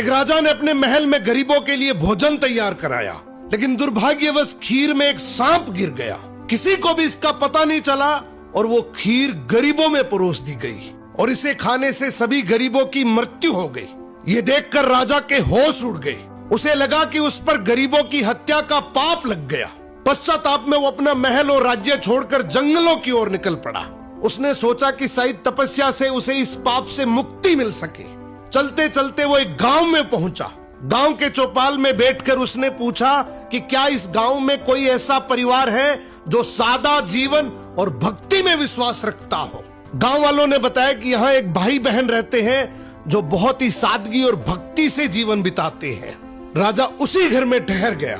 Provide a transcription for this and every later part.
एक राजा ने अपने महल में गरीबों के लिए भोजन तैयार कराया, लेकिन दुर्भाग्यवश खीर में एक सांप गिर गया। किसी को भी इसका पता नहीं चला और वो खीर गरीबों में परोस दी गई और इसे खाने से सभी गरीबों की मृत्यु हो गई। ये देखकर राजा के होश उड़ गए। उसे लगा कि उस पर गरीबों की हत्या का पाप लग गया। पश्चाताप में वो अपना महल और राज्य छोड़कर जंगलों की ओर निकल पड़ा। उसने सोचा कि शायद तपस्या से उसे इस पाप से मुक्ति मिल सके। चलते चलते वो एक गांव में पहुंचा। गांव के चौपाल में बैठकर उसने पूछा कि क्या इस गांव में कोई ऐसा परिवार है जो सादा जीवन और भक्ति में विश्वास रखता हो। गांव वालों ने बताया कि यहाँ एक भाई बहन रहते हैं जो बहुत ही सादगी और भक्ति से जीवन बिताते हैं। राजा उसी घर में ठहर गया।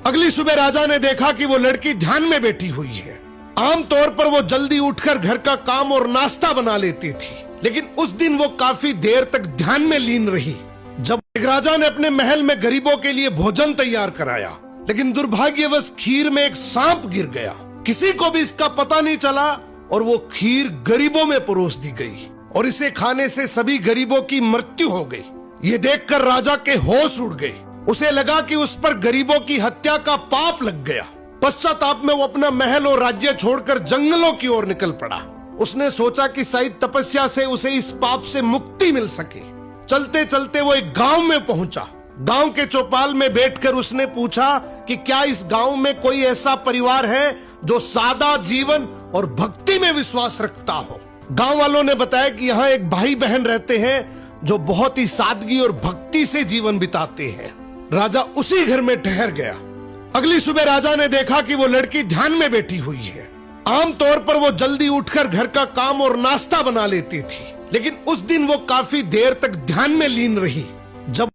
अगली सुबह राजा ने देखा कि वो लड़की ध्यान में बैठी हुई है। आमतौर पर वो जल्दी उठकर घर का काम और नाश्ता बना लेती थी, लेकिन उस दिन वो काफी देर तक ध्यान में लीन रही। जब एक राजा ने अपने महल में गरीबों के लिए भोजन तैयार कराया, लेकिन दुर्भाग्यवश खीर में एक सांप गिर गया। किसी को भी इसका पता नहीं चला और वो खीर गरीबों में परोस दी गई और इसे खाने से सभी गरीबों की मृत्यु हो गई। ये देखकर राजा के होश उड़ गए। उसे लगा कि उस पर गरीबों की हत्या का पाप लग गया। पश्चाताप में वो अपना महल और राज्य छोड़कर जंगलों की ओर निकल पड़ा। उसने सोचा कि शायद तपस्या से उसे इस पाप से मुक्ति मिल सके। चलते चलते वो एक गांव में पहुंचा। गांव के चौपाल में बैठकर उसने पूछा कि क्या इस गांव में कोई ऐसा परिवार है जो सादा जीवन और भक्ति में विश्वास रखता हो। गांव वालों ने बताया कि यहाँ एक भाई बहन रहते हैं जो बहुत ही सादगी और भक्ति से जीवन बिताते हैं। राजा उसी घर में ठहर गया। अगली सुबह राजा ने देखा कि वो लड़की ध्यान में बैठी हुई है। आमतौर पर वो जल्दी उठकर घर का काम और नाश्ता बना लेती थी, लेकिन उस दिन वो काफी देर तक ध्यान में लीन रही। जब